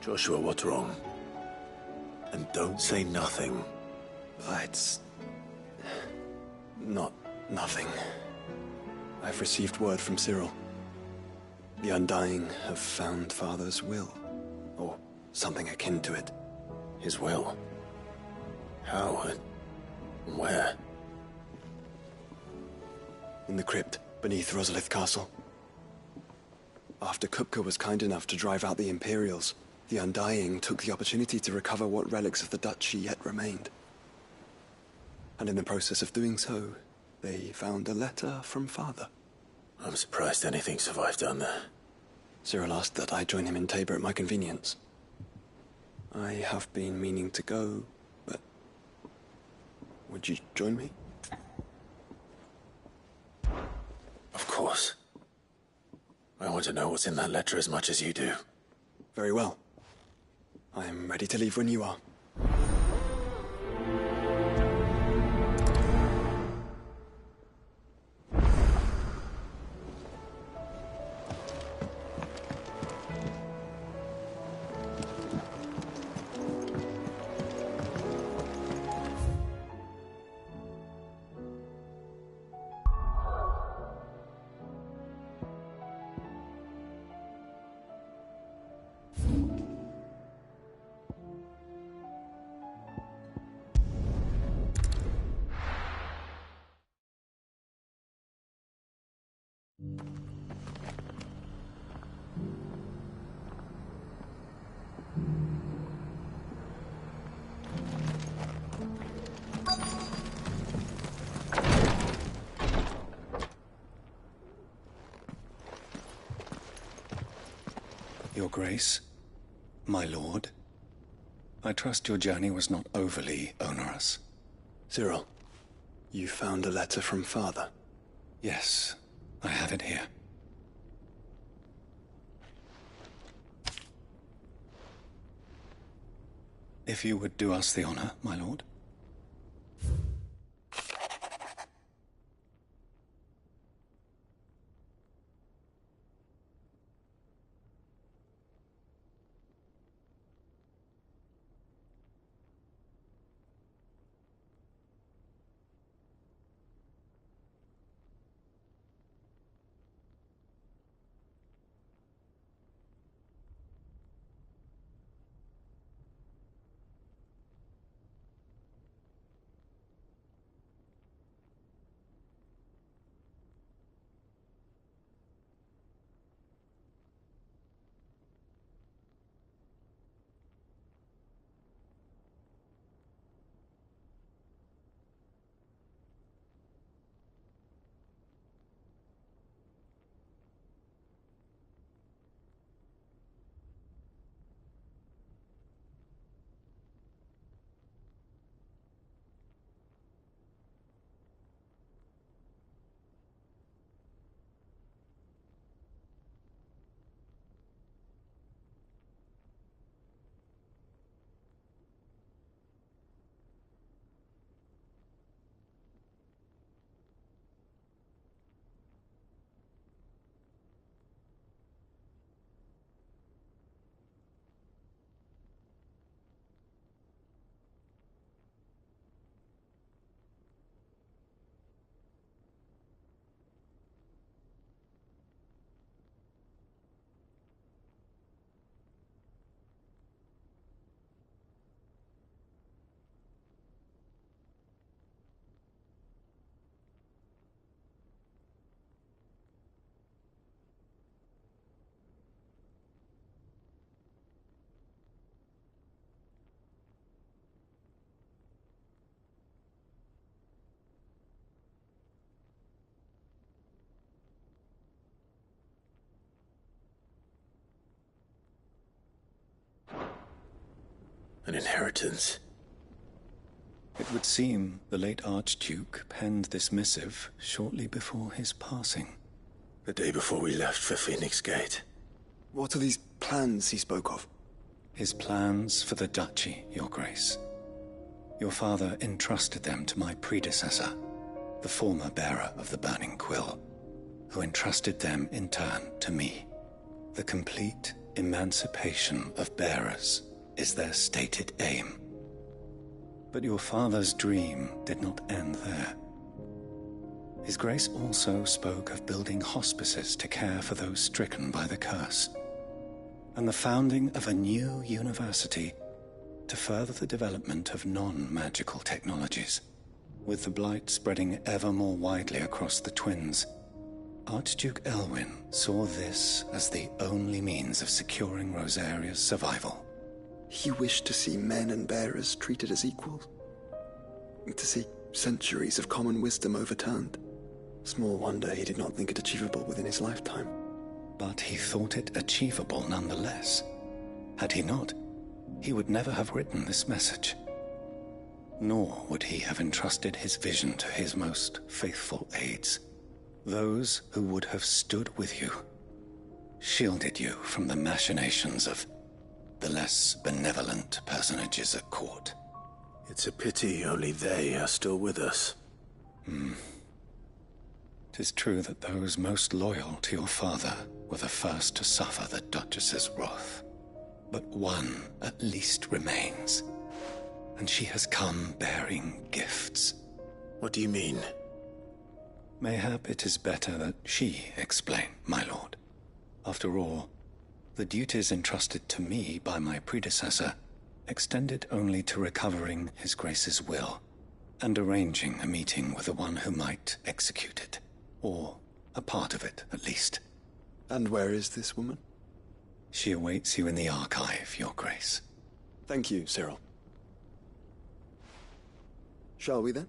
Joshua, what's wrong? And don't say nothing. It's... not nothing. I've received word from Cyril. The Undying have found Father's will, or something akin to it. His will? How and where? In the crypt beneath Rosalith Castle. After Kupka was kind enough to drive out the Imperials, the Undying took the opportunity to recover what relics of the Duchy yet remained. And in the process of doing so, they found a letter from Father. I'm surprised anything survived down there. Cyril asked that I join him in Tabor at my convenience. I have been meaning to go, but... would you join me? Of course. I want to know what's in that letter as much as you do. Very well. I am ready to leave when you are. Your Grace, my lord, I trust your journey was not overly onerous. Cyril, you found a letter from Father? Yes, I have it here. If you would do us the honor, my lord. An inheritance. It would seem the late Archduke penned this missive shortly before his passing. The day before we left for Phoenix Gate. What are these plans he spoke of? His plans for the Duchy, Your Grace. Your father entrusted them to my predecessor, the former bearer of the Burning Quill, who entrusted them in turn to me. The complete emancipation of bearers is their stated aim. But your father's dream did not end there. His Grace also spoke of building hospices to care for those stricken by the curse, and the founding of a new university to further the development of non-magical technologies. With the blight spreading ever more widely across the twins, Archduke Elwyn saw this as the only means of securing Rosaria's survival. He wished to see men and bearers treated as equals. To see centuries of common wisdom overturned. Small wonder he did not think it achievable within his lifetime. But he thought it achievable nonetheless. Had he not, he would never have written this message. Nor would he have entrusted his vision to his most faithful aides, those who would have stood with you, shielded you from the machinations of the less benevolent personages at court. It's a pity only they are still with us. 'Tis true that those most loyal to your father were the first to suffer the Duchess's wrath. But one at least remains, and she has come bearing gifts. What do you mean? Mayhap it is better that she explain, my lord. After all, the duties entrusted to me by my predecessor extended only to recovering His Grace's will and arranging a meeting with the one who might execute it, or a part of it at least. And where is this woman? She awaits you in the archive, Your Grace. Thank you, Cyril. Shall we then?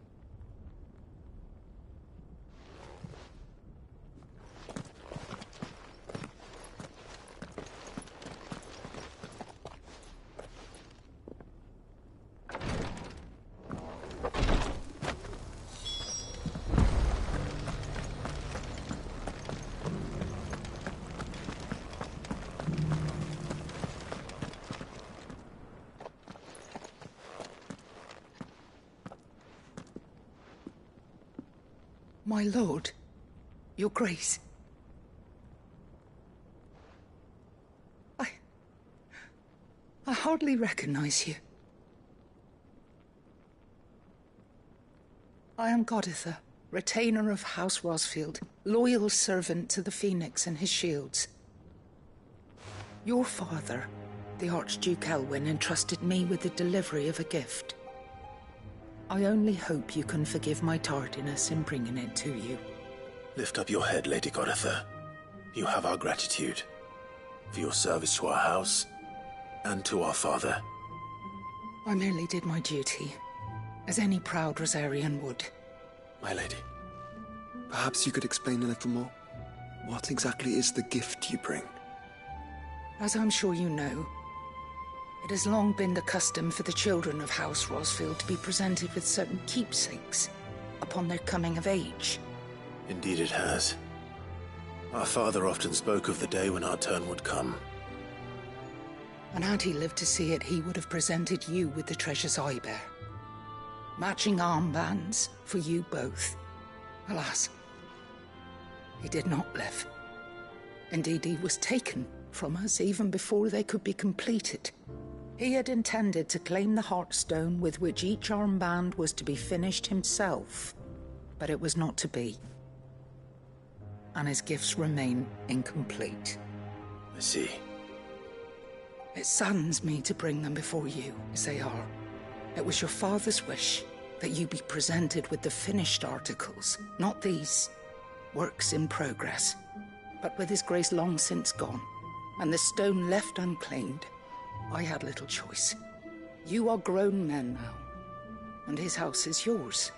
My lord, Your Grace. I hardly recognize you. I am Goditha, retainer of House Rosfield, loyal servant to the Phoenix and his shields. Your father, the Archduke Elwyn, entrusted me with the delivery of a gift. I only hope you can forgive my tardiness in bringing it to you. Lift up your head, Lady Goditha. You have our gratitude for your service to our house and to our father. I merely did my duty, as any proud Rosarian would. My lady, perhaps you could explain a little more? What exactly is the gift you bring? As I'm sure you know, it has long been the custom for the children of House Rosfield to be presented with certain keepsakes upon their coming of age. Indeed it has. Our father often spoke of the day when our turn would come. And had he lived to see it, he would have presented you with the treasures I bear. Matching armbands for you both. Alas, he did not live. Indeed, he was taken from us even before they could be completed. He had intended to claim the Heartstone with which each armband was to be finished himself, but it was not to be. And his gifts remain incomplete. I see. It saddens me to bring them before you, as they are. It was your father's wish that you be presented with the finished articles, not these works in progress. But with His Grace long since gone, and the stone left unclaimed, I had little choice. You are grown men now, and his house is yours.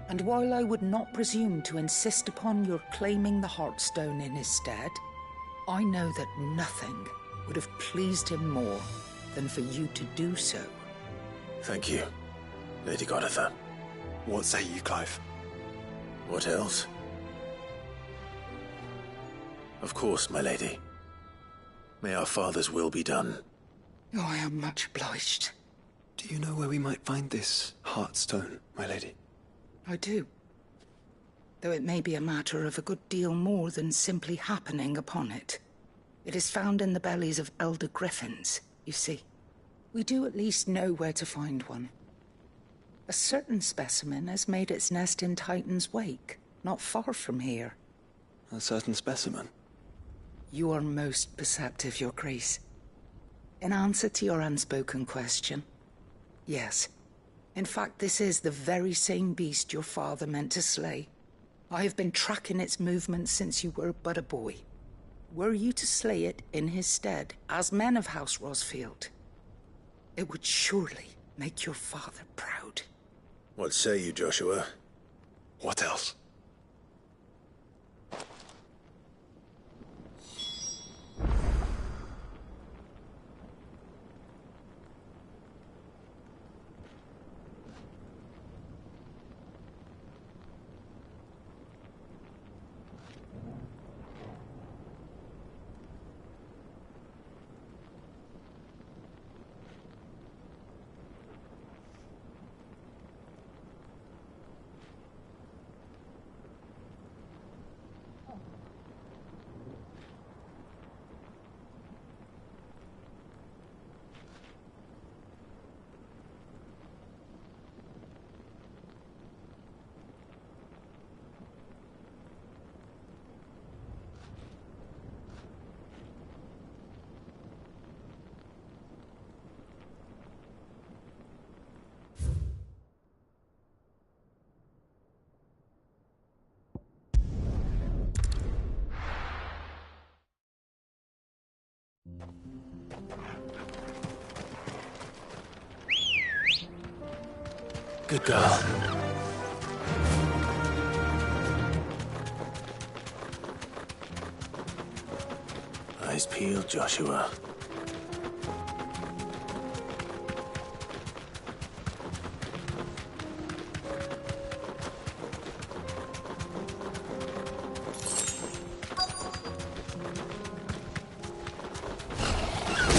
And while I would not presume to insist upon your claiming the Heartstone in his stead, I know that nothing would have pleased him more than for you to do so. Thank you, Lady Goditha. What say you, Clive? What else? Of course, my lady. May our father's will be done. Oh, I am much obliged. Do you know where we might find this Heartstone, my lady? I do. Though it may be a matter of a good deal more than simply happening upon it. It is found in the bellies of elder griffins, you see. We do at least know where to find one. A certain specimen has made its nest in Titan's Wake, not far from here. A certain specimen? You are most perceptive, Your Grace. In answer to your unspoken question, yes. In fact, this is the very same beast your father meant to slay. I have been tracking its movements since you were but a boy. Were you to slay it in his stead, as men of House Rosfield, it would surely make your father proud. What say you, Joshua? What else? Good girl. Eyes peeled, Joshua.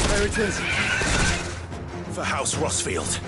There it is. For House Rosfield.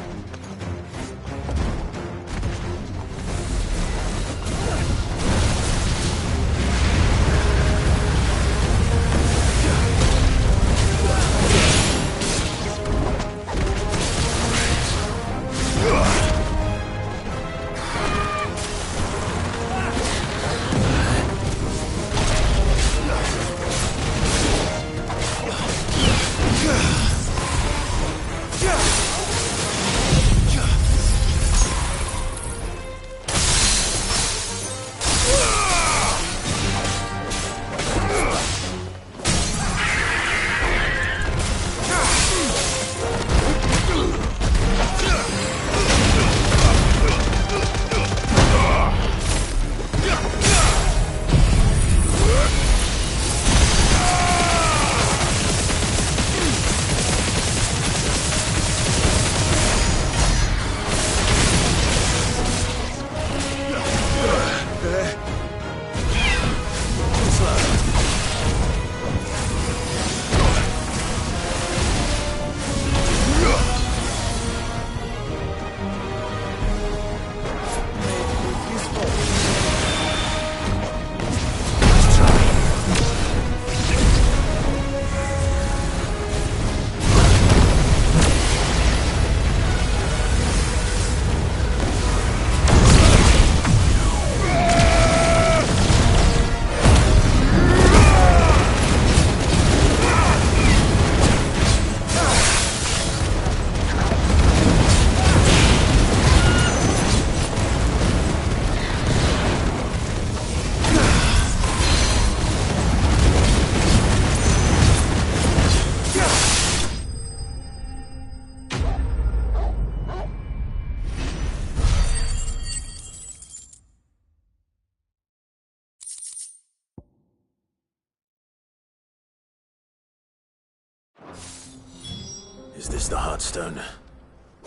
Is this the Heartstone?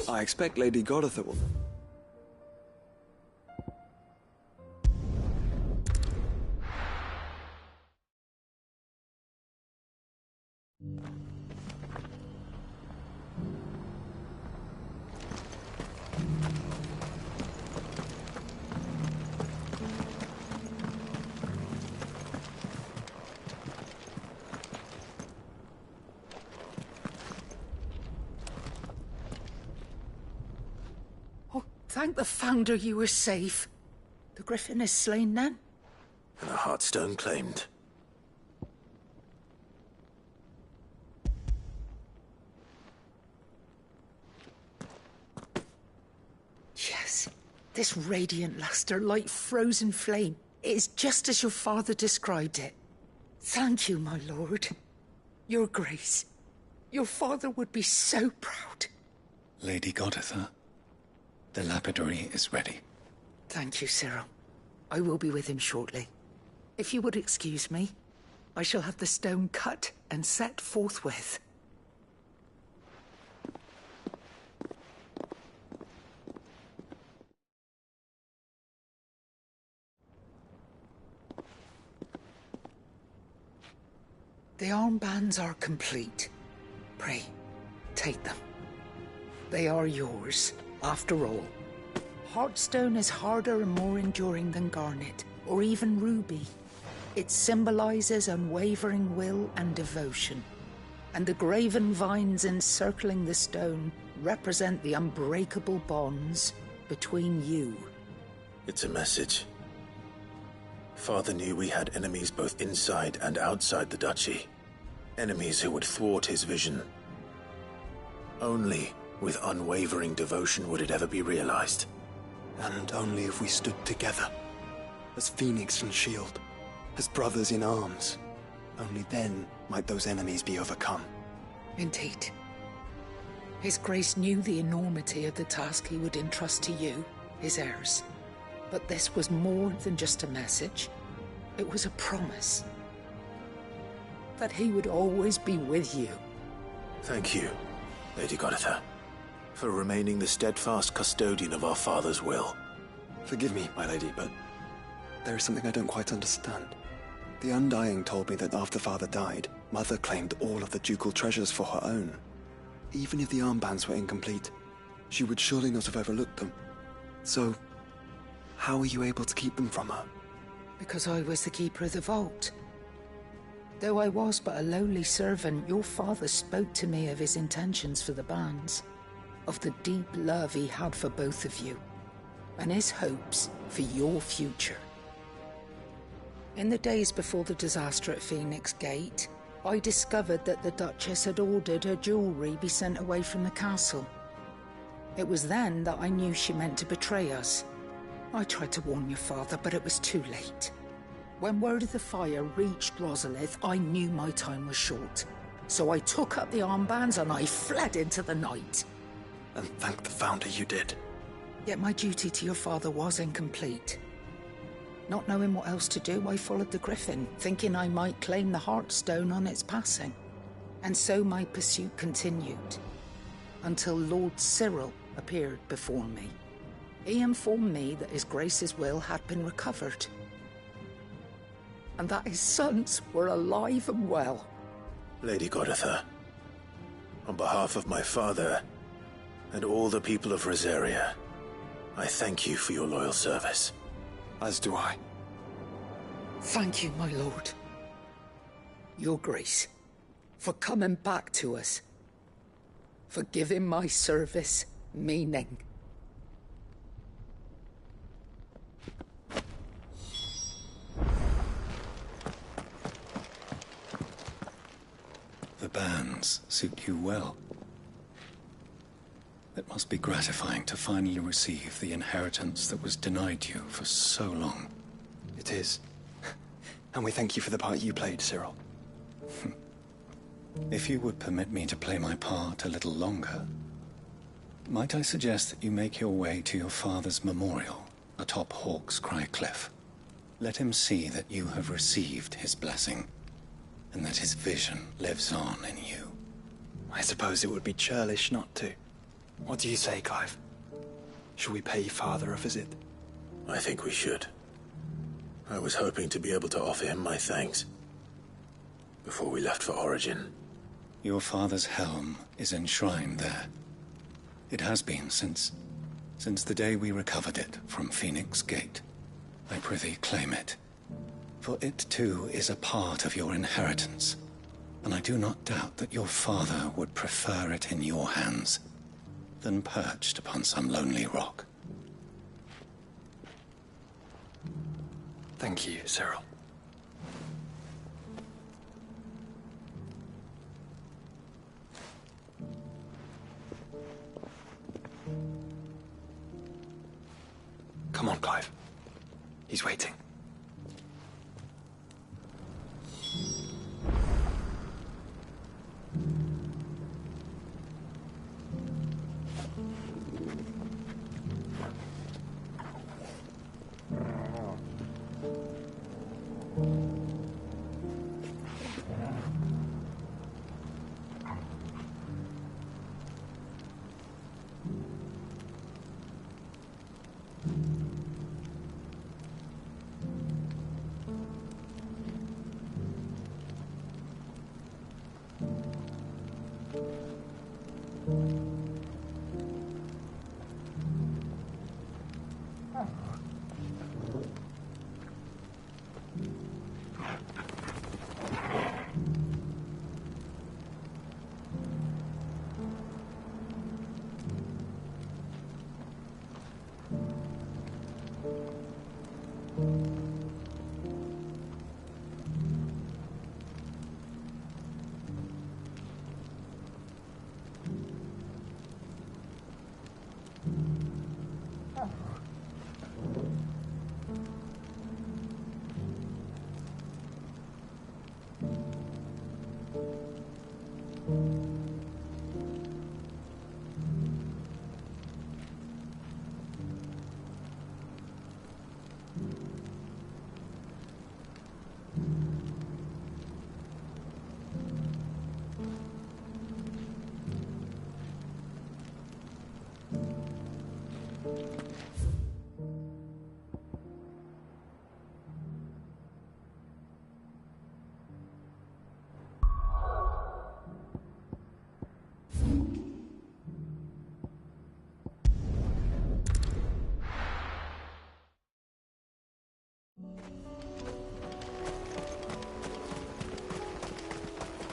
I expect Lady Godotha will... Thank the Founder you were safe. The Griffin is slain then? And the Heartstone claimed. Yes. This radiant luster, like frozen flame, is just as your father described it. Thank you, my lord. Your Grace. Your father would be so proud. Lady Goditha, the lapidary is ready. Thank you, Cyril. I will be with him shortly. If you would excuse me, I shall have the stone cut and set forthwith. The armbands are complete. Pray, take them. They are yours, after all. Heartstone is harder and more enduring than garnet, or even ruby. It symbolizes unwavering will and devotion. And the graven vines encircling the stone represent the unbreakable bonds between you. It's a message. Father knew we had enemies both inside and outside the duchy. Enemies who would thwart his vision. Only with unwavering devotion would it ever be realized. And only if we stood together, as Phoenix and Shield, as brothers in arms. Only then might those enemies be overcome. Indeed. His Grace knew the enormity of the task he would entrust to you, his heirs. But this was more than just a message. It was a promise. That he would always be with you. Thank you, Lady Goditha, for remaining the steadfast custodian of our father's will. Forgive me, my lady, but there is something I don't quite understand. The Undying told me that after Father died, Mother claimed all of the ducal treasures for her own. Even if the armbands were incomplete, she would surely not have overlooked them. So, how were you able to keep them from her? Because I was the keeper of the vault. Though I was but a lowly servant, your father spoke to me of his intentions for the bands, of the deep love he had for both of you, and his hopes for your future. In the days before the disaster at Phoenix Gate, I discovered that the Duchess had ordered her jewelry be sent away from the castle. It was then that I knew she meant to betray us. I tried to warn your father, but it was too late. When word of the fire reached Rosalith, I knew my time was short. So I took up the armbands and I fled into the night. And thank the Founder you did. Yet my duty to your father was incomplete. Not knowing what else to do, I followed the Griffin, thinking I might claim the Heartstone on its passing. And so my pursuit continued, until Lord Cyril appeared before me. He informed me that His Grace's will had been recovered, and that his sons were alive and well. Lady Goditha, on behalf of my father and all the people of Rosaria, I thank you for your loyal service. As do I. Thank you, my lord. Your Grace, for coming back to us, for giving my service meaning. The bands suit you well. It must be gratifying to finally receive the inheritance that was denied you for so long. It is. And we thank you for the part you played, Cyril. If you would permit me to play my part a little longer, might I suggest that you make your way to your father's memorial atop Hawk's Cry Cliff? Let him see that you have received his blessing, and that his vision lives on in you. I suppose it would be churlish not to. What do you say, Clive? Shall we pay Father a visit? I think we should. I was hoping to be able to offer him my thanks before we left for Origin. Your father's helm is enshrined there. It has been since the day we recovered it from Phoenix Gate. I prithee claim it, for it too is a part of your inheritance, and I do not doubt that your father would prefer it in your hands than perched upon some lonely rock. Thank you, Cyril. Come on, Clive. He's waiting.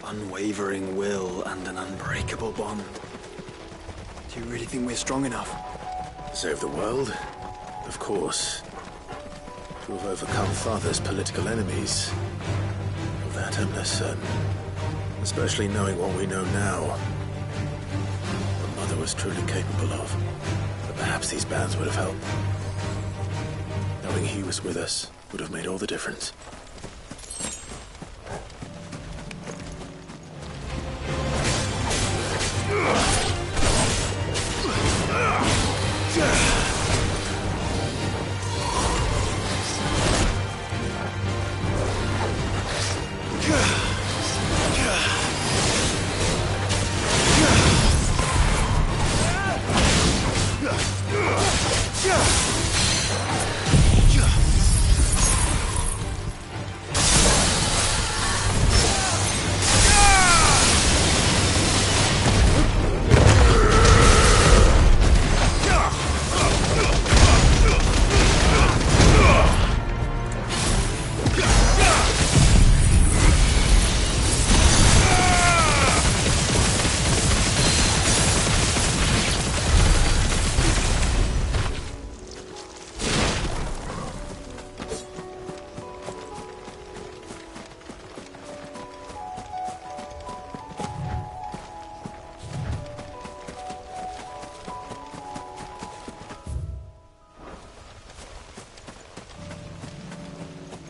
Unwavering will and an unbreakable bond. Do you really think we're strong enough? Save the world? Of course. To have overcome Father's political enemies. Of that I'm less certain. Especially knowing what we know now. What Mother was truly capable of. But perhaps these bands would have helped. Knowing he was with us would have made all the difference.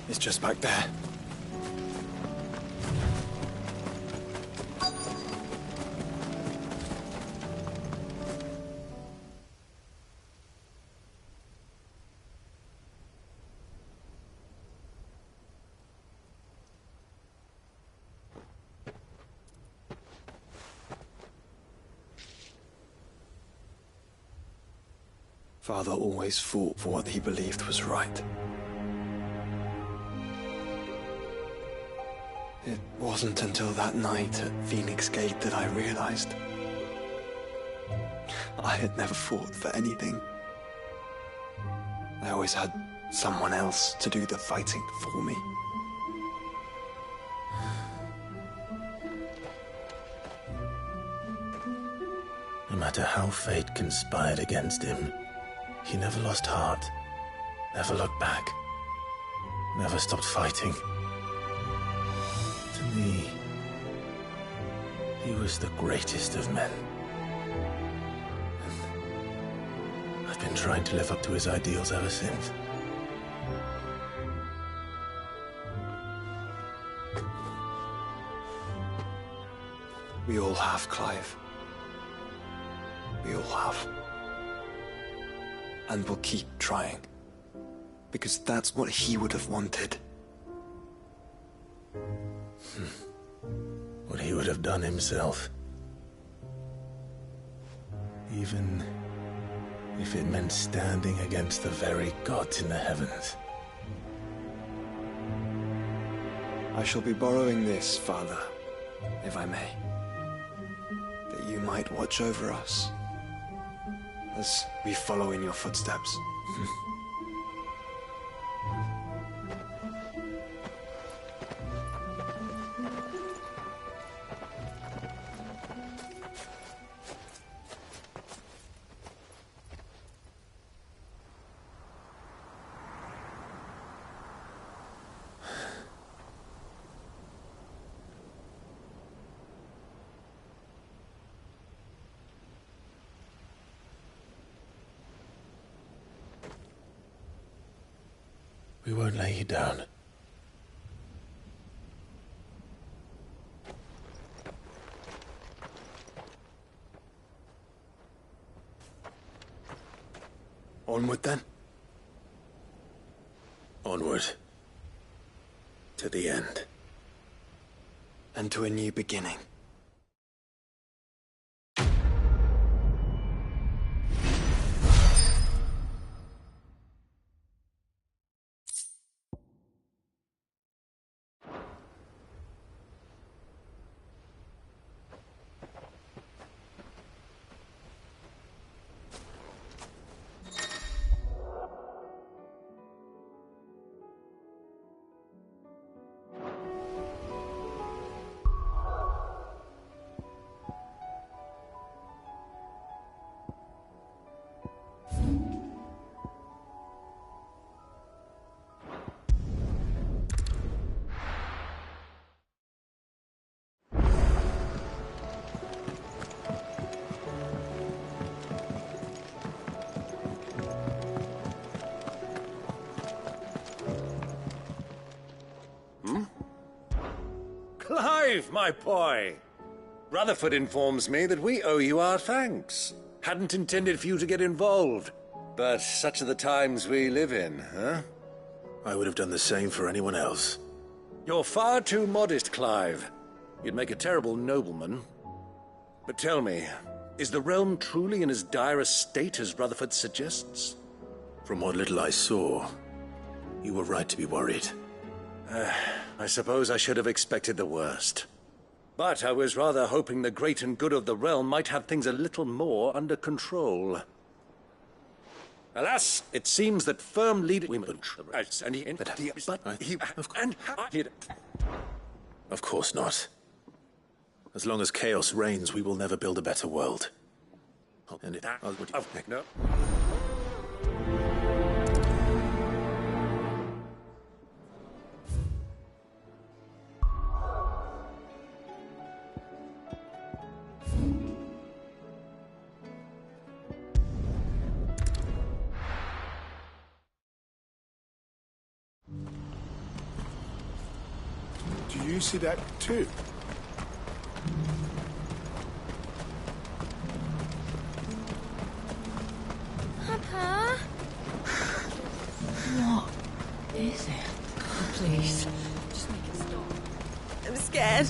It's just back there. Father always fought for what he believed was right. It wasn't until that night at Phoenix Gate that I realized I had never fought for anything. I always had someone else to do the fighting for me. No matter how fate conspired against him, he never lost heart, never looked back. never stopped fighting. To me, he was the greatest of men. And I've been trying to live up to his ideals ever since. We all have, Clive. We all have. And we'll keep trying. Because that's what he would have wanted. What he would have done himself. Even if it meant standing against the very gods in the heavens. I shall be borrowing this, Father, if I may. That you might watch over us as we follow in your footsteps. We won't lay you down. Onward then. Onward. To the end. And to a new beginning. Clive, my boy! Rutherford informs me that we owe you our thanks. Hadn't intended for you to get involved, but such are the times we live in, huh? I would have done the same for anyone else. You're far too modest, Clive. You'd make a terrible nobleman. But tell me, is the realm truly in as dire a state as Rutherford suggests? From what little I saw, you were right to be worried. I suppose I should have expected the worst. But I was rather hoping the great and good of the realm might have things a little more under control. Alas, it seems that firm leader... Of course not. As long as chaos reigns, we will never build a better world. And No. Do you see that too? Papa? What is it? Oh, please. Just make it stop. I'm scared.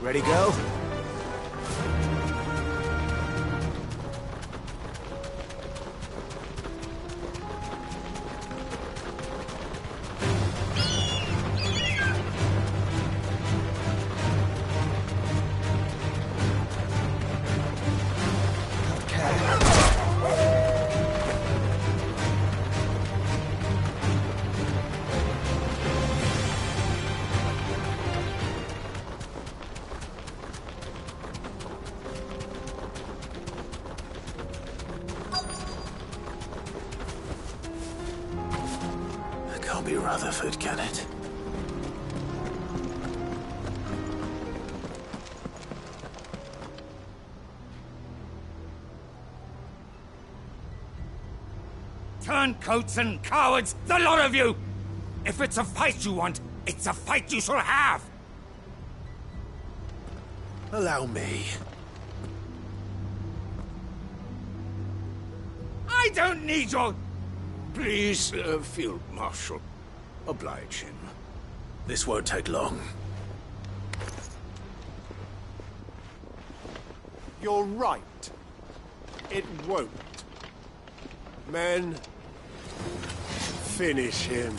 Ready, go? Can't be Rutherford, can it? Turncoats and cowards, the lot of you! If it's a fight you want, it's a fight you shall have! Allow me. I don't need your... Please, Field Marshal. Oblige him. This won't take long. You're right. It won't. Men, finish him.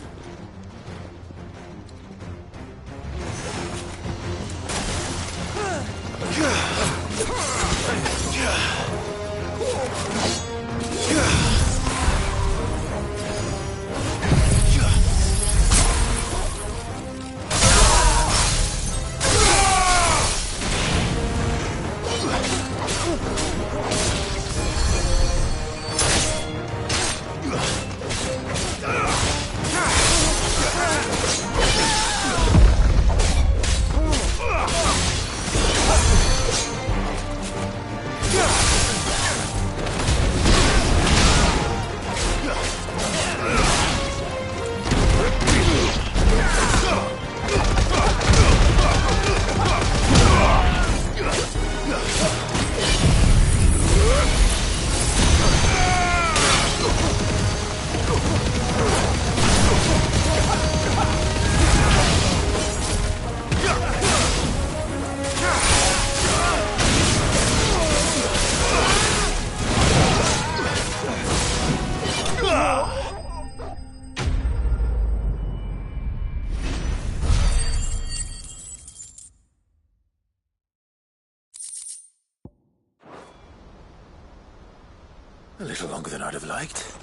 A little longer than I'd have liked.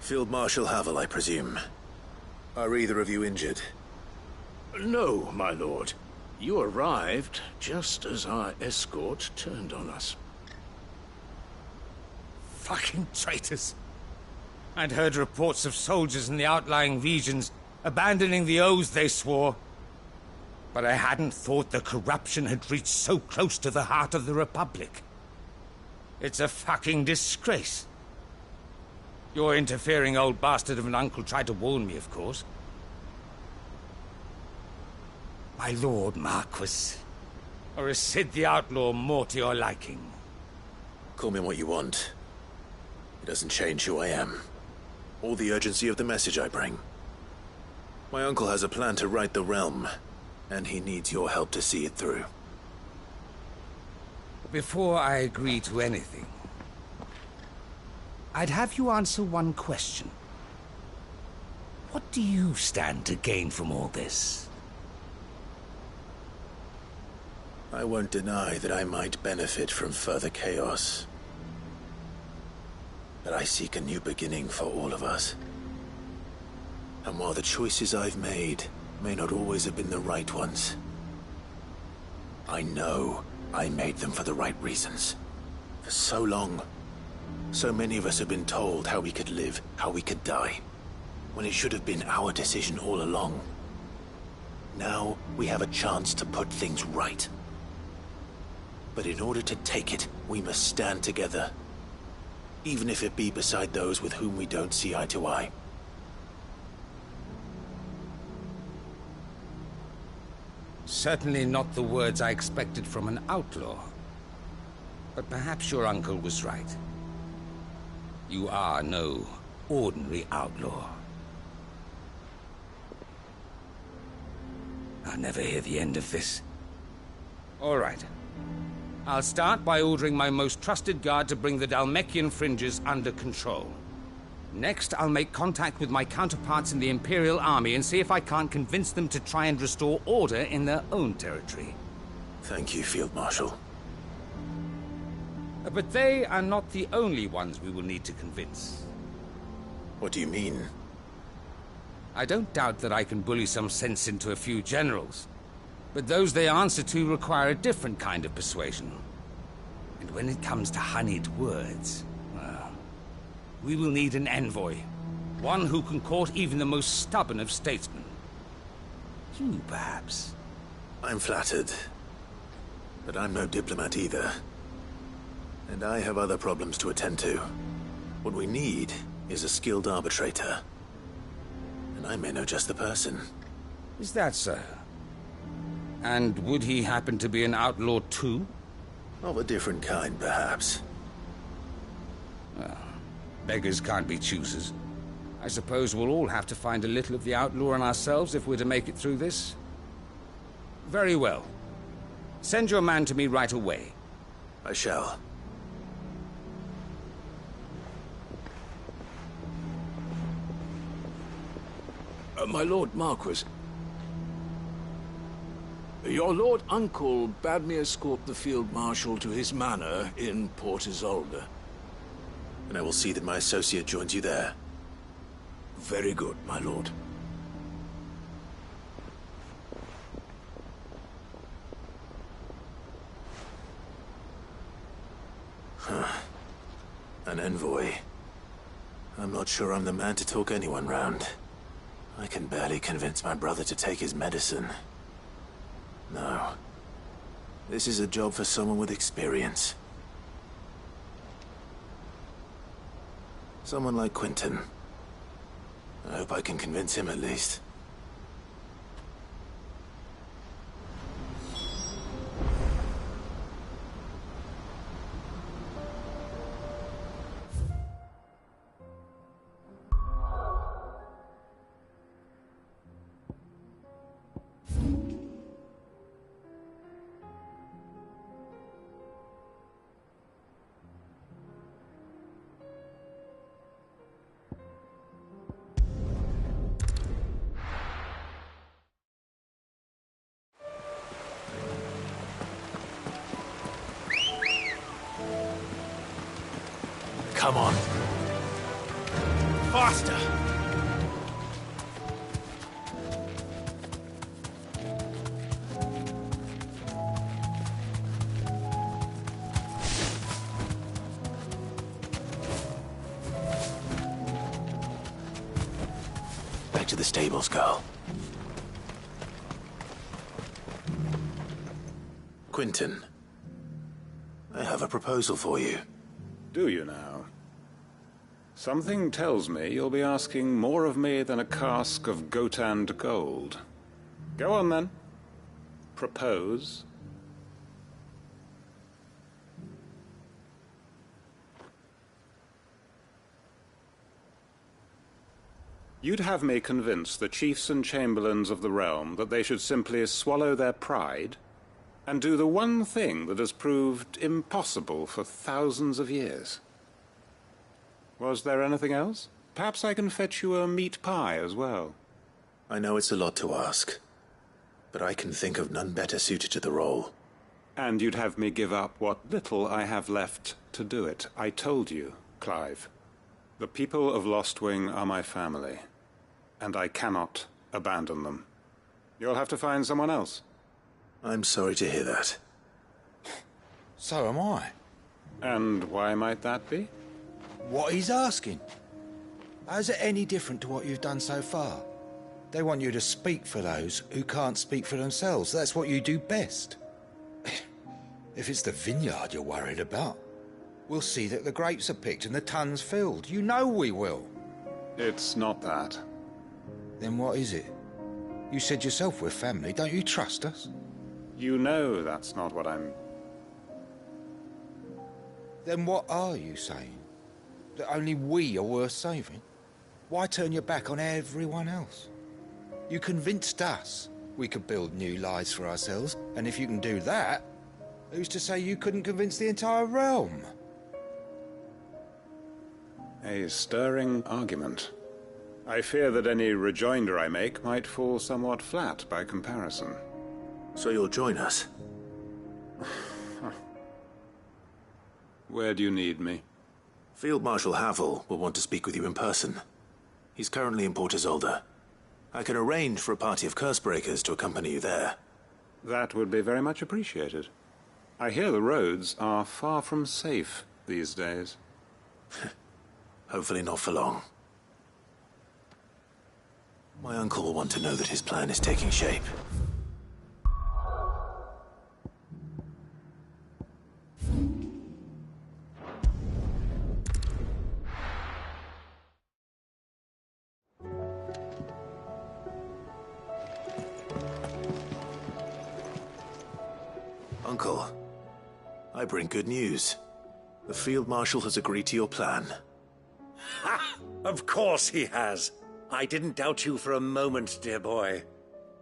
Field Marshal Havel, I presume. Are either of you injured? No, my lord. You arrived just as our escort turned on us. Fucking traitors. I'd heard reports of soldiers in the outlying regions abandoning the oaths they swore. But I hadn't thought the corruption had reached so close to the heart of the Republic. It's a fucking disgrace. Your interfering old bastard of an uncle tried to warn me, of course. My lord Marquis. Or is Sid the Outlaw more to your liking? Call me what you want. It doesn't change who I am. Or the urgency of the message I bring. My uncle has a plan to right the realm, and he needs your help to see it through. Before I agree to anything, I'd have you answer one question. What do you stand to gain from all this? I won't deny that I might benefit from further chaos. But I seek a new beginning for all of us. And while the choices I've made may not always have been the right ones, I know I made them for the right reasons. For so long, so many of us have been told how we could live, how we could die, when it should have been our decision all along. Now we have a chance to put things right. But in order to take it, we must stand together. Even if it be beside those with whom we don't see eye to eye. Certainly not the words I expected from an outlaw. But perhaps your uncle was right. You are no ordinary outlaw. I'll never hear the end of this. All right. I'll start by ordering my most trusted guard to bring the Dhalmekian fringes under control. Next, I'll make contact with my counterparts in the Imperial Army and see if I can't convince them to try and restore order in their own territory. Thank you, Field Marshal. But they are not the only ones we will need to convince. What do you mean? I don't doubt that I can bully some sense into a few generals, but those they answer to require a different kind of persuasion. And when it comes to honeyed words, well, we will need an envoy. One who can court even the most stubborn of statesmen. You, perhaps. I'm flattered. But I'm no diplomat either. And I have other problems to attend to. What we need is a skilled arbitrator. And I may know just the person. Is that so? And would he happen to be an outlaw too? Of a different kind, perhaps. Well, beggars can't be choosers. I suppose we'll all have to find a little of the outlaw in ourselves if we're to make it through this. Very well. Send your man to me right away. I shall. My Lord Marquis, your Lord Uncle bade me escort the Field Marshal to his manor in Port Isolde. And I will see that my associate joins you there. Very good, my lord. An envoy. I'm not sure I'm the man to talk anyone round. I can barely convince my brother to take his medicine. No. This is a job for someone with experience. Someone like Quentin. I hope I can convince him at least. Come on. Faster! Back to the stables, girl. Quentin, I have a proposal for you. Do you now? Something tells me you'll be asking more of me than a cask of Gotand gold. Go on, then. Propose. You'd have me convince the chiefs and chamberlains of the realm that they should simply swallow their pride and do the one thing that has proved impossible for thousands of years. Was there anything else? Perhaps I can fetch you a meat pie as well. I know it's a lot to ask, but I can think of none better suited to the role. And you'd have me give up what little I have left to do it. I told you, Clive. The people of Lostwing are my family, and I cannot abandon them. You'll have to find someone else. I'm sorry to hear that. So am I. And why might that be? What he's asking. How's it any different to what you've done so far? They want you to speak for those who can't speak for themselves. That's what you do best. If it's the vineyard you're worried about, we'll see that the grapes are picked and the tons filled. You know we will. It's not that. Then what is it? You said yourself we're family. Don't you trust us? You know that's not what I'm... Then what are you saying? That only we are worth saving? Why turn your back on everyone else? You convinced us we could build new lives for ourselves, and if you can do that, who's to say you couldn't convince the entire realm? A stirring argument. I fear that any rejoinder I make might fall somewhat flat by comparison. So you'll join us? Where do you need me? Field Marshal Havel will want to speak with you in person. He's currently in Port Isolde. I can arrange for a party of Cursebreakers to accompany you there. That would be very much appreciated. I hear the roads are far from safe these days. Hopefully not for long. My uncle will want to know that his plan is taking shape. Uncle, I bring good news. The Field Marshal has agreed to your plan. Ha! Of course he has. I didn't doubt you for a moment, dear boy.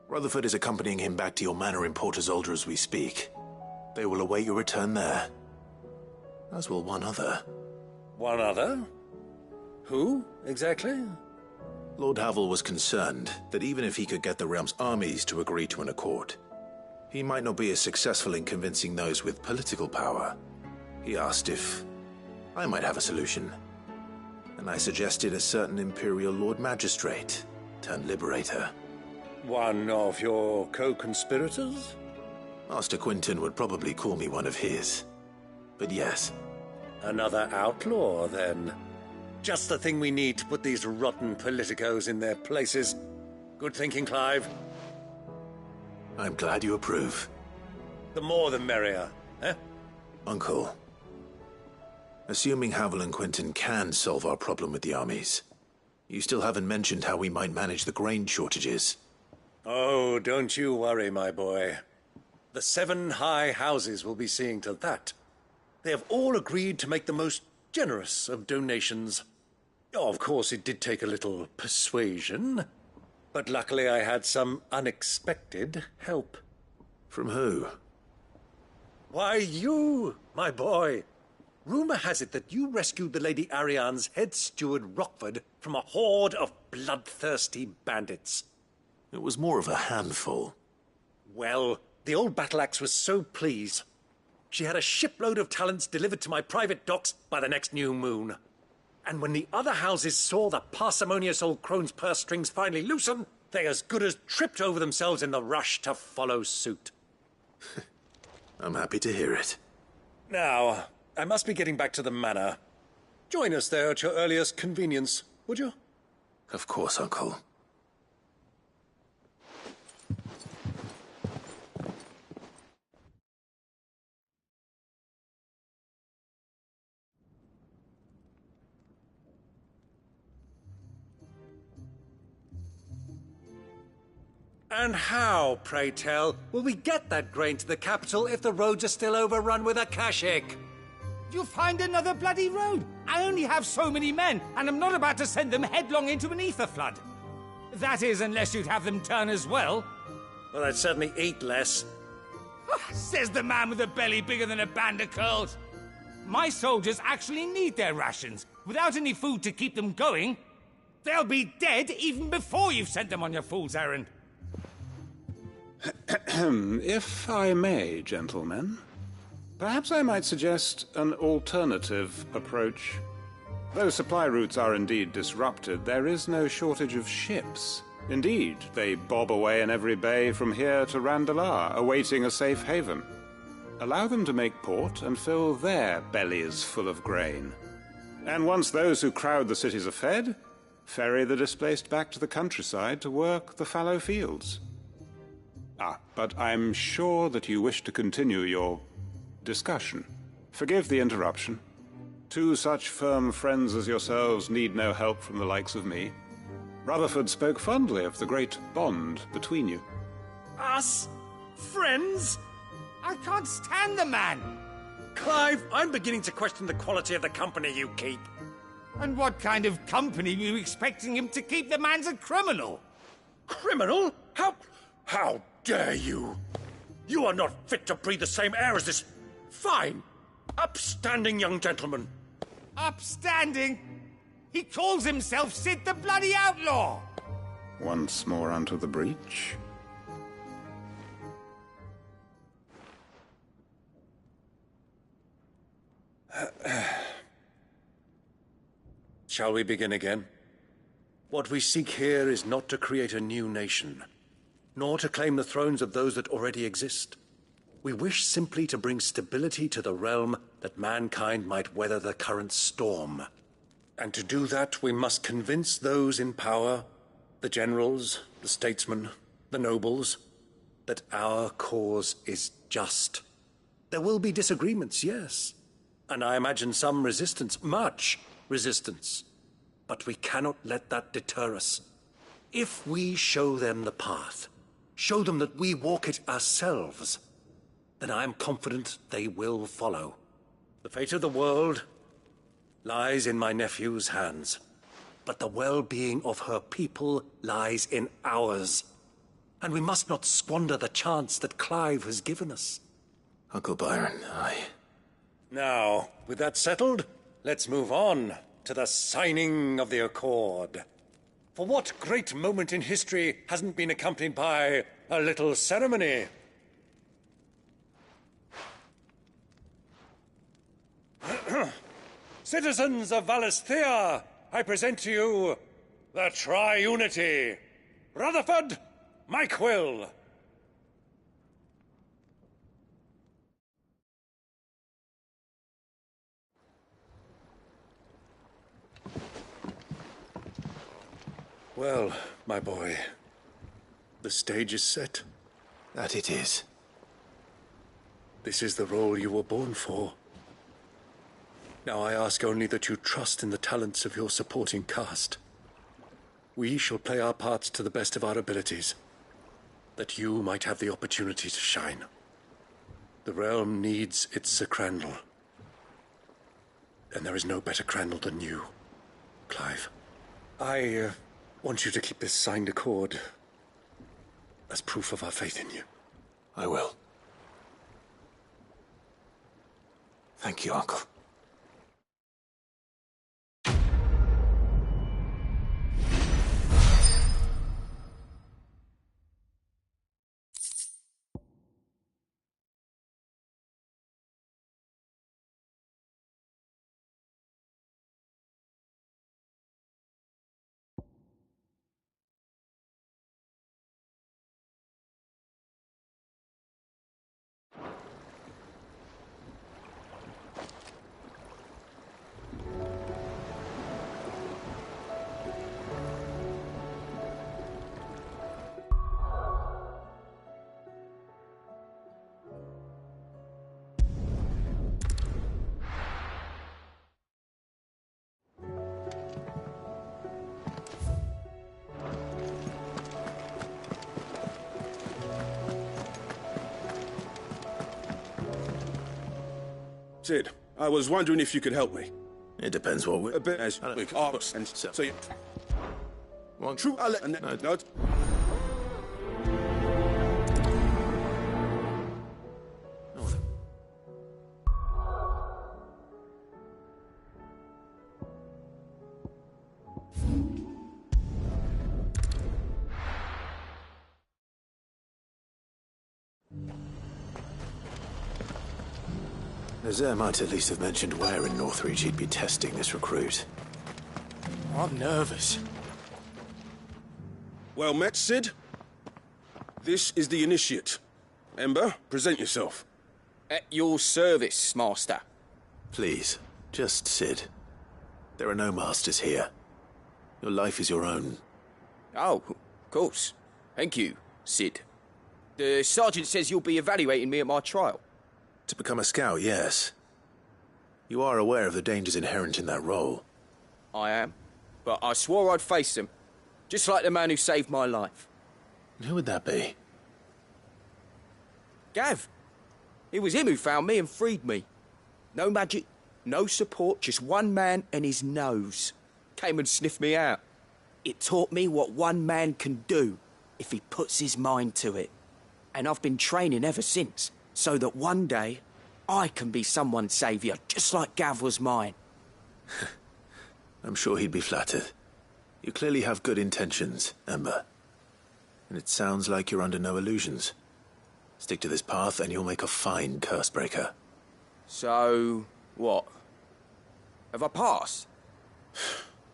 Rutherford is accompanying him back to your manor in Port Isolde as we speak. They will await your return there. As will one other. One other? Who, exactly? Lord Havel was concerned that even if he could get the realm's armies to agree to an accord, he might not be as successful in convincing those with political power. He asked if I might have a solution, and I suggested a certain Imperial Lord Magistrate turned Liberator. One of your co-conspirators? Master Quinton would probably call me one of his, but yes. Another outlaw, then. Just the thing we need to put these rotten politicos in their places. Good thinking, Clive. I'm glad you approve. The more the merrier, eh? Uncle, assuming Havel and Quinton can solve our problem with the armies, you still haven't mentioned how we might manage the grain shortages. Oh, don't you worry, my boy. The 7 high houses will be seeing to that. They have all agreed to make the most generous of donations. Oh, of course, it did take a little persuasion, but luckily I had some unexpected help. From who? Why, you, my boy. Rumor has it that you rescued the Lady Ariane's head steward Rockford from a horde of bloodthirsty bandits. It was more of a handful. Well, the old battle-axe was so pleased. She had a shipload of talents delivered to my private docks by the next new moon. And when the other houses saw the parsimonious old crone's purse strings finally loosen, they as good as tripped over themselves in the rush to follow suit. I'm happy to hear it. Now, I must be getting back to the manor. Join us there at your earliest convenience, would you? Of course, Uncle. And how, pray tell, will we get that grain to the capital if the roads are still overrun with Akashic? You'll find another bloody road. I only have so many men, and I'm not about to send them headlong into an ether flood. That is, unless you'd have them turn as well. Well, I'd certainly eat less. Says the man with a belly bigger than a band of curls. My soldiers actually need their rations. Without any food to keep them going, they'll be dead even before you've sent them on your fool's errand. If I may, gentlemen, perhaps I might suggest an alternative approach. Though supply routes are indeed disrupted, there is no shortage of ships. Indeed, they bob away in every bay from here to Randalar, awaiting a safe haven. Allow them to make port and fill their bellies full of grain. And once those who crowd the cities are fed, ferry the displaced back to the countryside to work the fallow fields. But I'm sure that you wish to continue your discussion. Forgive the interruption. 2 such firm friends as yourselves need no help from the likes of me. Rutherford spoke fondly of the great bond between you. Us? Friends? I can't stand the man. Clive, I'm beginning to question the quality of the company you keep. And what kind of company were you expecting him to keep? The man's a criminal. Criminal? How dare you? You are not fit to breathe the same air as this fine, upstanding young gentleman. Upstanding? He calls himself Sid the Bloody Outlaw. Once more onto the breach. Shall we begin again? What we seek here is not to create a new nation, nor to claim the thrones of those that already exist. We wish simply to bring stability to the realm that mankind might weather the current storm. And to do that, we must convince those in power, the generals, the statesmen, the nobles, that our cause is just. There will be disagreements, yes, and I imagine some resistance, much resistance. But we cannot let that deter us. If we show them the path, show them that we walk it ourselves, then I am confident they will follow. The fate of the world lies in my nephew's hands, but the well-being of her people lies in ours. And we must not squander the chance that Clive has given us. Uncle Byron, Now, with that settled, let's move on to the signing of the Accord. For what great moment in history hasn't been accompanied by a little ceremony? Citizens of Valisthea, I present to you the Triunity. Rutherford, Mike Will. Well, my boy, the stage is set. that it is. This is the role you were born for. Now I ask only that you trust in the talents of your supporting cast. We shall play our parts to the best of our abilities, that you might have the opportunity to shine. The realm needs its Sir Crandall. And there is no better Crandall than you, Clive. I want you to keep this signed accord as proof of our faith in you. I will. Thank you, Uncle. Sid, I was wondering if you could help me. It depends what we... A bit as we ask, and so you... One True, no. Nazaire might at least have mentioned where in Northreach he'd be testing this recruit. I'm nervous. Well met, Sid. This is the initiate. Ember, present yourself. At your service, Master. Please, just Sid. There are no masters here. Your life is your own. Oh, of course. Thank you, Sid. The sergeant says you'll be evaluating me at my trial. To become a scout, yes. You are aware of the dangers inherent in that role. I am. But I swore I'd face them. Just like the man who saved my life. Who would that be? Gav. It was him who found me and freed me. No magic, no support, just one man and his nose. Came and sniffed me out. It taught me what one man can do if he puts his mind to it. And I've been training ever since, so that one day I can be someone's saviour, just like Gav was mine. I'm sure he'd be flattered. You clearly have good intentions, Ember. And it sounds like you're under no illusions. Stick to this path and you'll make a fine Cursebreaker. So, what? Have I passed?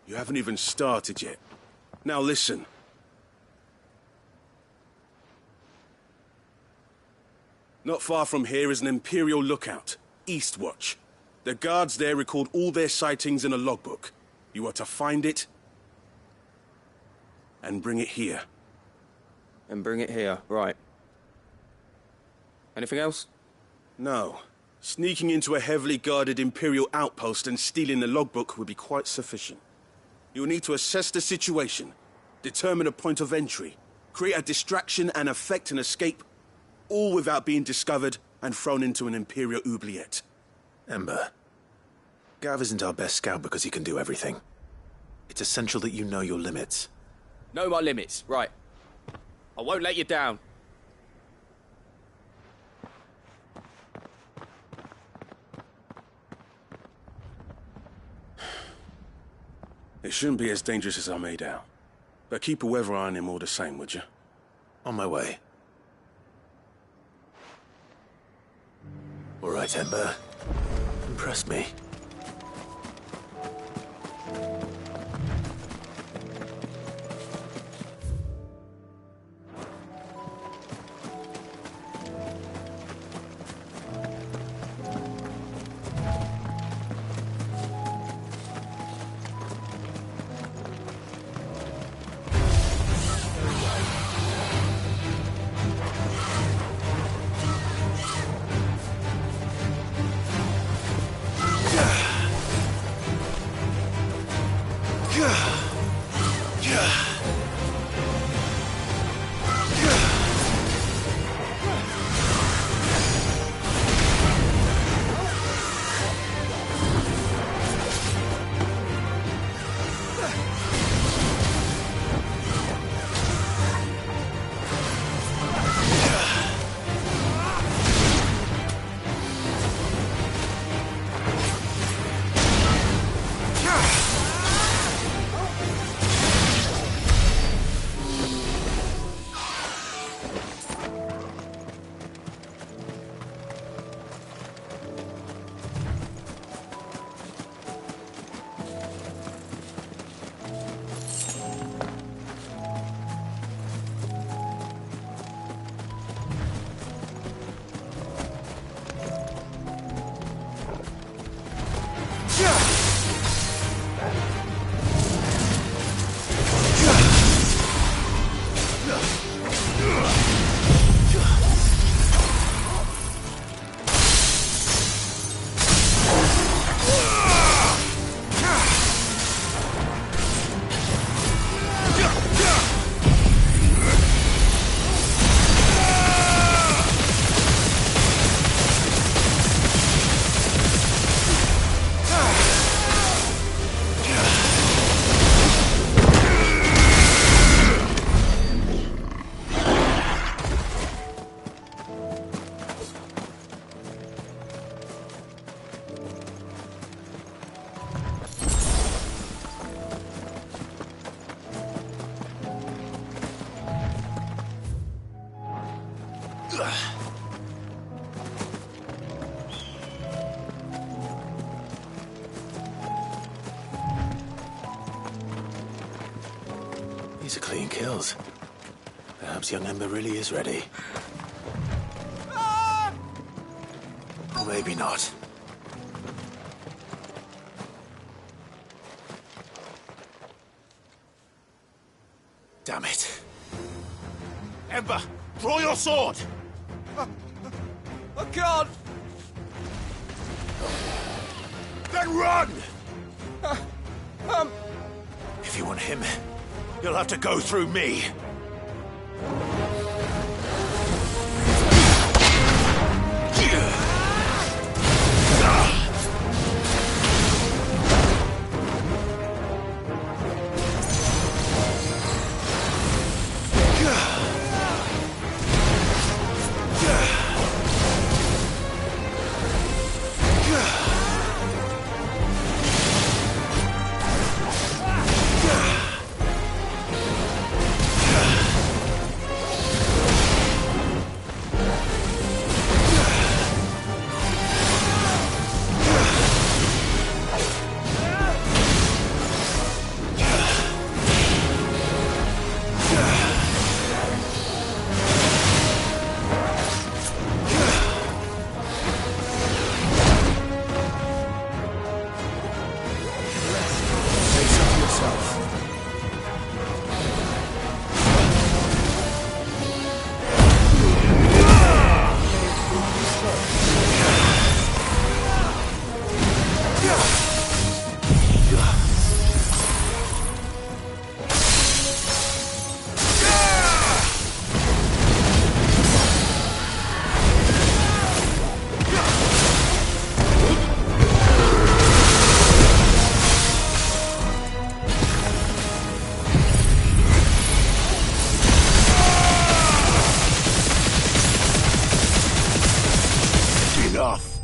You haven't even started yet. Now listen. Not far from here is an Imperial lookout, Eastwatch. The guards there record all their sightings in a logbook. You are to find it and bring it here. And bring it here, right. Anything else? No. Sneaking into a heavily guarded Imperial outpost and stealing the logbook would be quite sufficient. You'll need to assess the situation, determine a point of entry, create a distraction and effect an escape, all without being discovered and thrown into an Imperial oubliette. Ember, Gav isn't our best scout because he can do everything. It's essential that you know your limits. Know my limits, right. I won't let you down. It shouldn't be as dangerous as I made out. But keep a weather eye on him all the same, would you? On my way. All right, Ember. Impress me. These are clean kills. Perhaps young Ember really is ready. Or maybe not. Damn it. Ember, draw your sword! I can't! Then run! If you want him, you'll have to go through me. doth.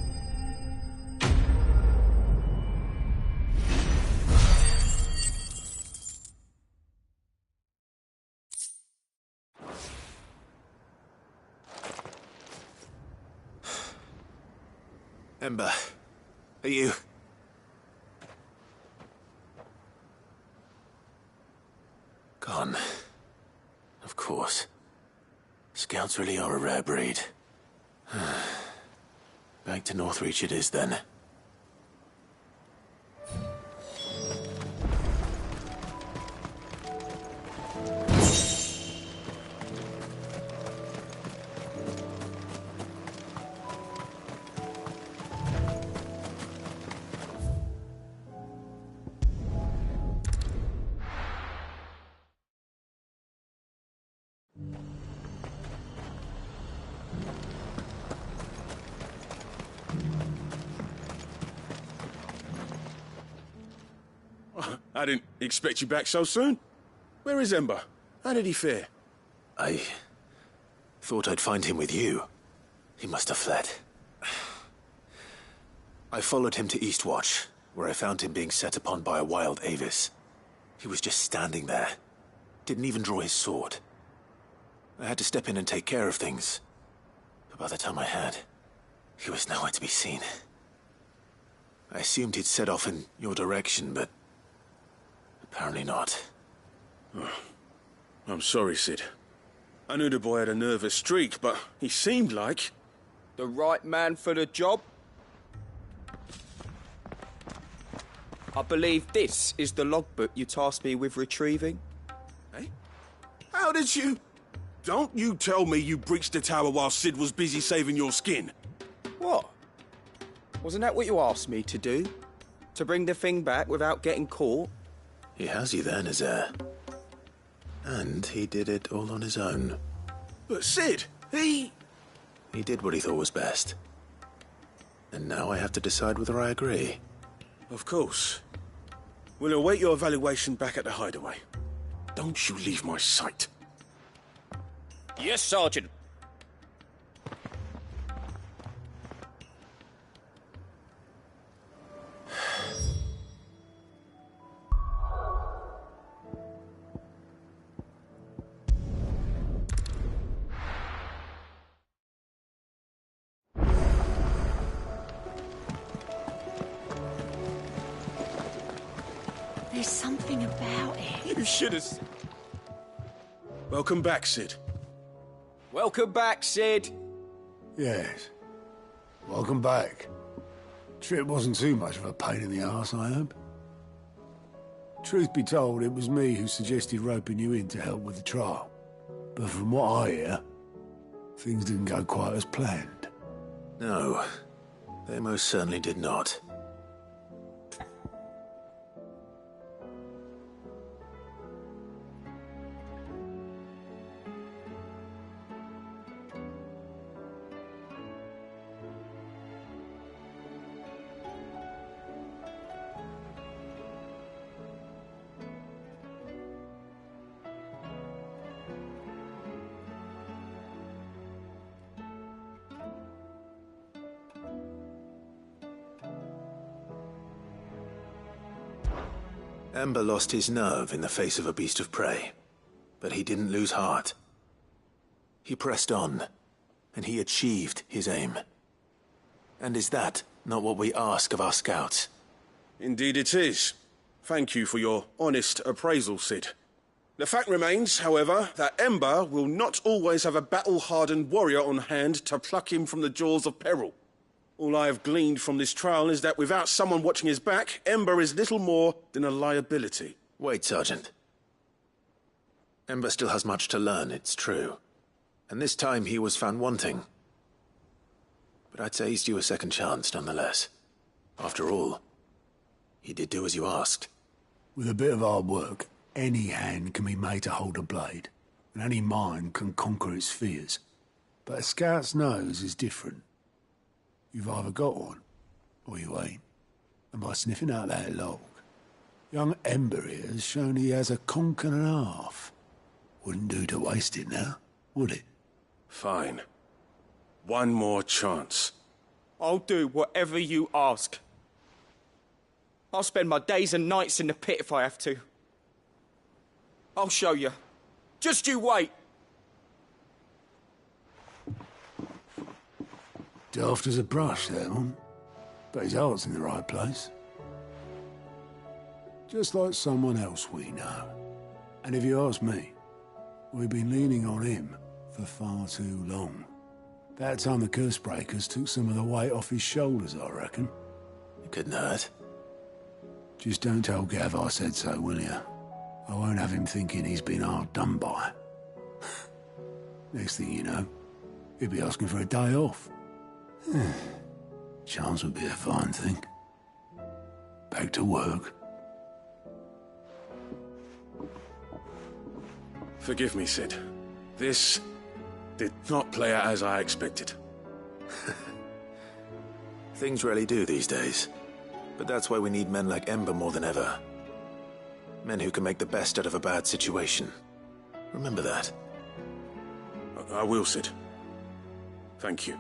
Ember, are you... Gone. Of course. Scouts really are a rare breed. Back to Northreach it is then. I didn't expect you back so soon. Where is Ember? How did he fare? I thought I'd find him with you. He must have fled. I followed him to Eastwatch, where I found him being set upon by a wild Avis. He was just standing there. Didn't even draw his sword. I had to step in and take care of things. But by the time I had, he was nowhere to be seen. I assumed he'd set off in your direction, but apparently not. Oh, I'm sorry, Sid. I knew the boy had a nervous streak, but he seemed like... The right man for the job? I believe this is the logbook you tasked me with retrieving. Eh? How did you... Don't you tell me you breached the tower while Sid was busy saving your skin. What? Wasn't that what you asked me to do? To bring the thing back without getting caught? He has you then, his heir. And he did it all on his own. But Sid, he did what he thought was best. And now I have to decide whether I agree. Of course. We'll await your evaluation back at the hideaway. Don't you leave my sight. Yes, Sergeant. There's something about it. You should have... Welcome back, Sid. Welcome back, Sid. Yes. Welcome back. Trip wasn't too much of a pain in the arse, I hope. Truth be told, it was me who suggested roping you in to help with the trial. But from what I hear, things didn't go quite as planned. No, they most certainly did not. Ember lost his nerve in the face of a beast of prey, but he didn't lose heart. He pressed on, and he achieved his aim. And is that not what we ask of our scouts? Indeed it is. Thank you for your honest appraisal, Sid. The fact remains, however, that Ember will not always have a battle-hardened warrior on hand to pluck him from the jaws of peril. All I have gleaned from this trial is that without someone watching his back, Ember is little more than a liability. Wait, Sergeant. Ember still has much to learn, it's true. And this time he was found wanting. But I'd say he's due a second chance, nonetheless. After all, he did do as you asked. With a bit of hard work, any hand can be made to hold a blade, and any mind can conquer its fears. But a scout's nose is different. You've either got one, or you ain't. And by sniffing out that log, young Ember here has shown he has a conch and a half. Wouldn't do to waste it now, would it? Fine. One more chance. I'll do whatever you ask. I'll spend my days and nights in the pit if I have to. I'll show you. Just you wait. Daft as a brush, that one. But his heart's in the right place. Just like someone else we know. And if you ask me, we've been leaning on him for far too long. That time the curse breakers took some of the weight off his shoulders, I reckon. It couldn't hurt. Just don't tell Gav I said so, will you? I won't have him thinking he's been hard done by. Next thing you know, he'll be asking for a day off. Chance would be a fine thing. Back to work. Forgive me, Sid. This did not play out as I expected. Things really do these days. But that's why we need men like Ember more than ever. Men who can make the best out of a bad situation. Remember that. I will, Sid. Thank you.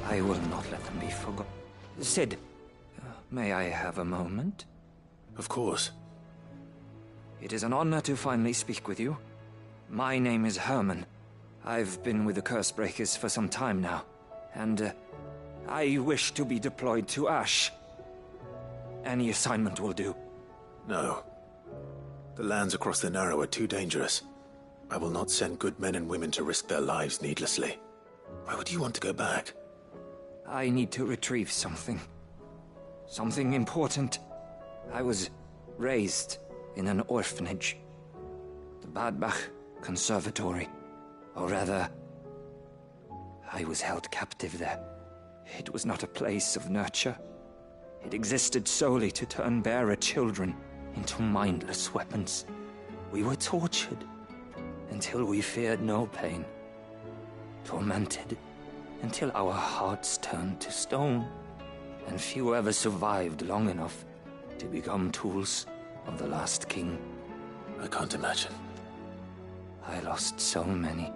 I will not let them be forgotten. Sid, may I have a moment? Of course. It is an honor to finally speak with you. My name is Herman. I've been with the Cursebreakers for some time now, and I wish to be deployed to Ash. Any assignment will do. No. The lands across the Narrow are too dangerous. I will not send good men and women to risk their lives needlessly. Why would you want to go back? I need to retrieve something. Something important. I was raised in an orphanage. The Badbach Conservatory. Or rather, I was held captive there. It was not a place of nurture. It existed solely to turn bearer children into mindless weapons. We were tortured until we feared no pain. Tormented until our hearts turned to stone, and few ever survived long enough to become tools of the last king. I can't imagine. I lost so many.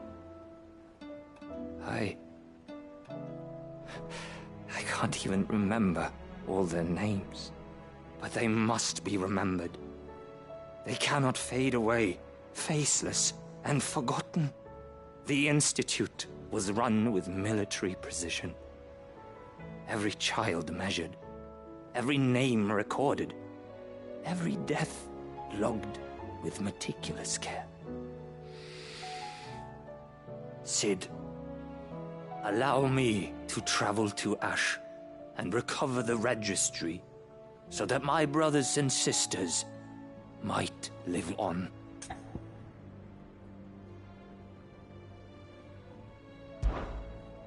I can't even remember all their names, but they must be remembered. They cannot fade away, faceless and forgotten. The Institute was run with military precision. Every child measured, every name recorded, every death logged with meticulous care. Sid, allow me to travel to Ash and recover the registry so that my brothers and sisters might live on.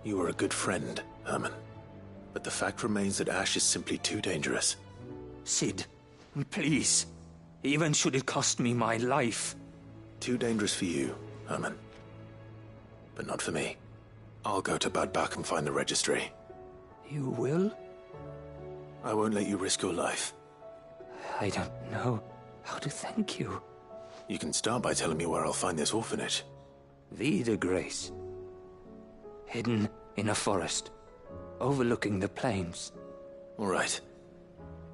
You were a good friend, Herman. But the fact remains that Ash is simply too dangerous. Sid, please. Even should it cost me my life. Too dangerous for you, Herman. But not for me. I'll go to Badbach and find the registry. You will? I won't let you risk your life. I don't know how to thank you. You can start by telling me where I'll find this orphanage. Vida Grace. Hidden in a forest, overlooking the plains. All right.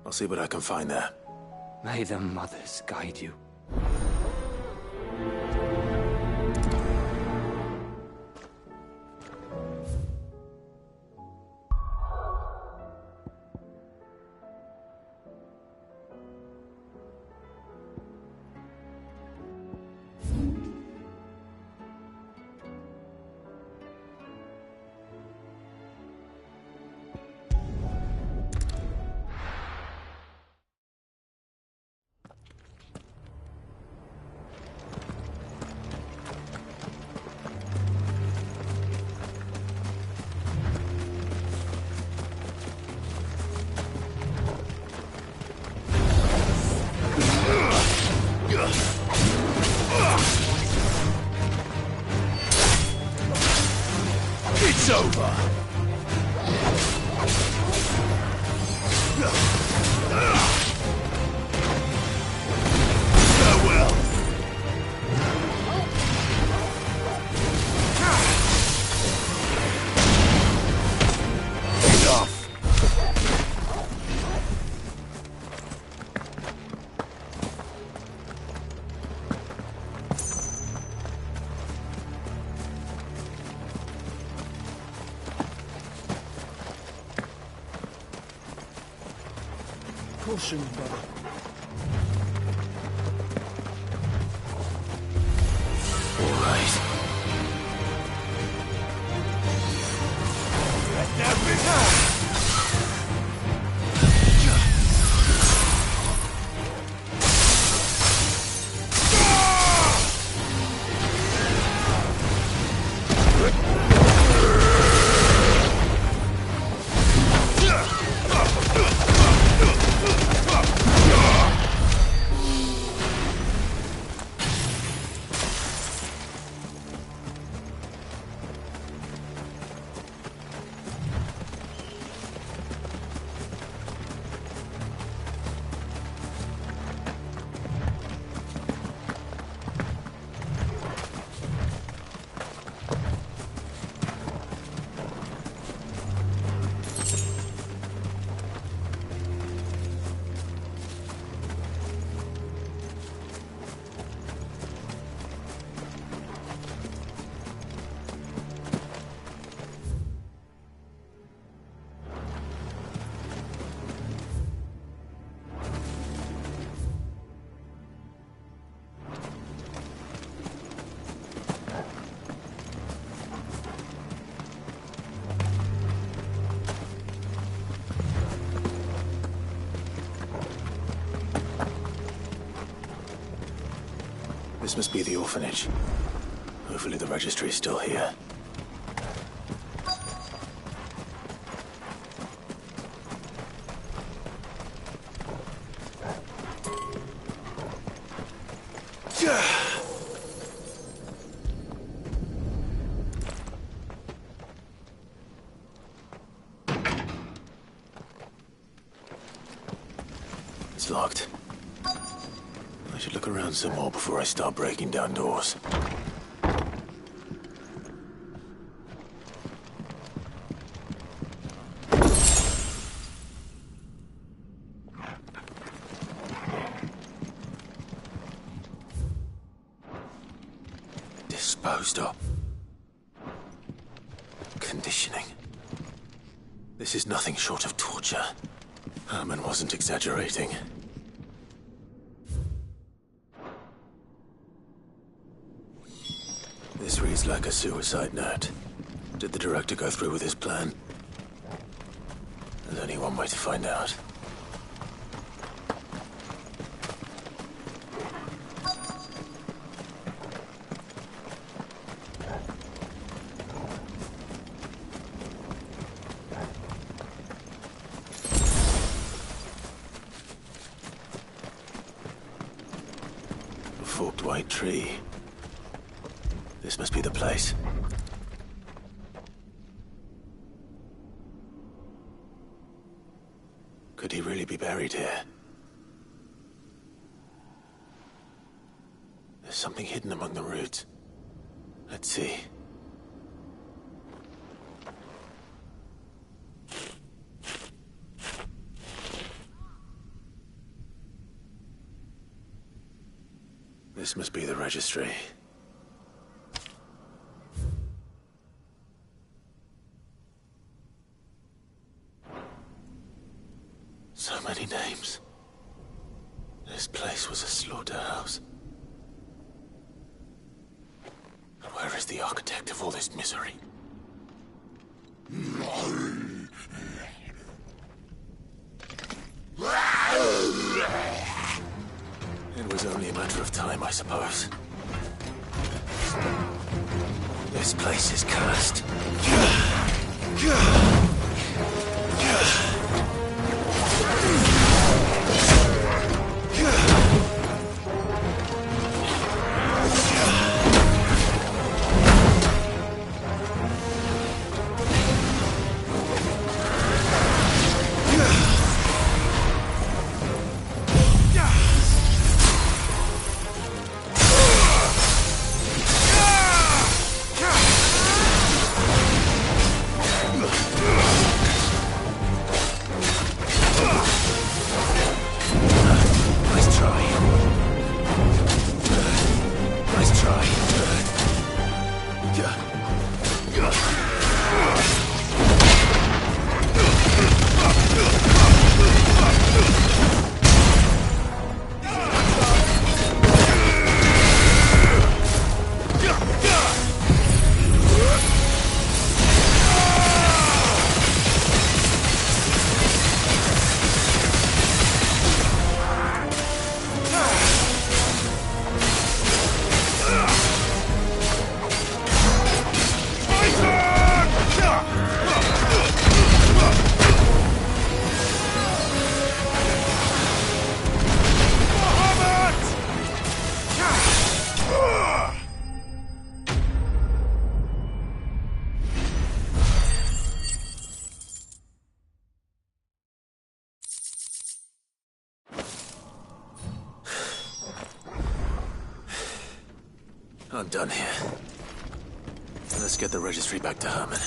I'll see what I can find there. May the mothers guide you. It's over. Farewell. Enough. Caution, brother. All right. This must be the orphanage. Hopefully the registry is still here. It's locked. I should look around some more before I start breaking down doors. Disposed of. Conditioning. This is nothing short of torture. Herman wasn't exaggerating. This reads like a suicide note. Did the director go through with his plan? There's only one way to find out. A forked white tree. This must be the place. Could he really be buried here? There's something hidden among the roots. Let's see. This must be the registry. So many names. This place was a slaughterhouse. And where is the architect of all this misery? It was only a matter of time, I suppose. This place is cursed. I'm done here. Let's get the registry back to Herman.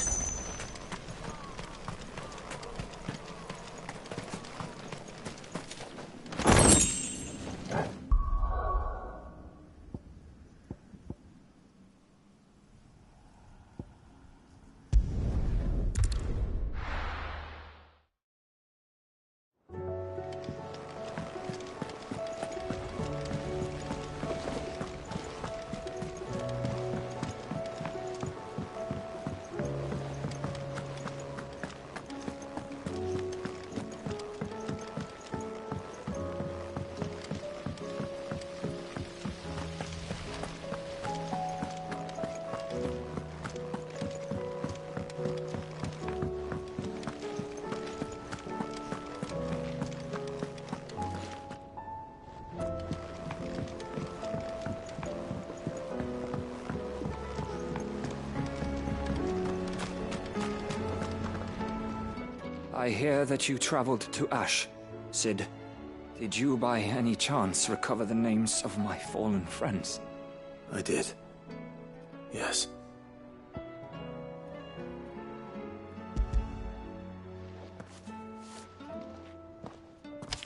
I hear that you traveled to Ash. Sid, did you by any chance recover the names of my fallen friends? I did. Yes.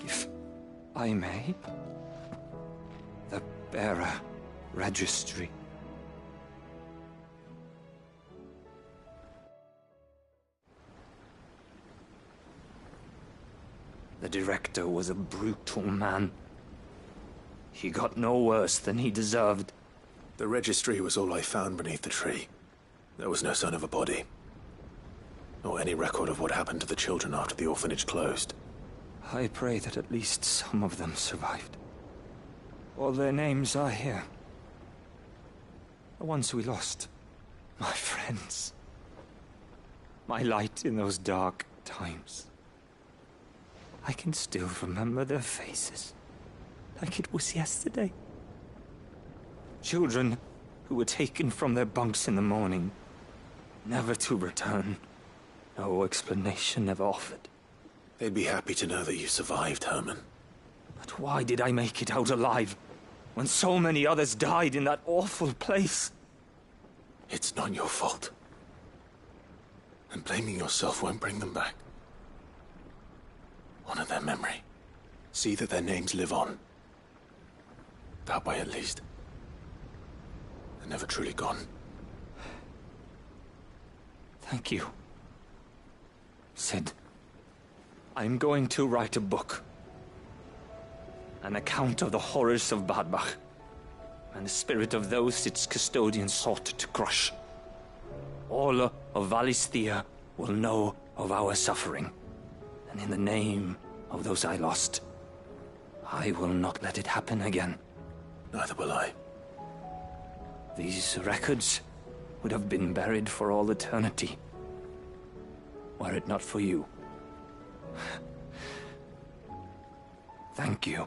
If I may? The bearer registry. The director was a brutal man. He got no worse than he deserved. The registry was all I found beneath the tree. There was no sign of a body. Or any record of what happened to the children after the orphanage closed. I pray that at least some of them survived. All their names are here. The ones we lost. My friends. My light in those dark times. I can still remember their faces, like it was yesterday. Children who were taken from their bunks in the morning, never to return. No explanation ever offered. They'd be happy to know that you survived, Herman. But why did I make it out alive, when so many others died in that awful place? It's not your fault. And blaming yourself won't bring them back. Honor their memory. See that their names live on. That way, at least. They're never truly gone. Thank you. Sid, I'm going to write a book. An account of the horrors of Badbach, and the spirit of those its custodians sought to crush. All of Valisthea will know of our suffering. And in the name of those I lost, I will not let it happen again. Neither will I. These records would have been buried for all eternity, were it not for you. Thank you.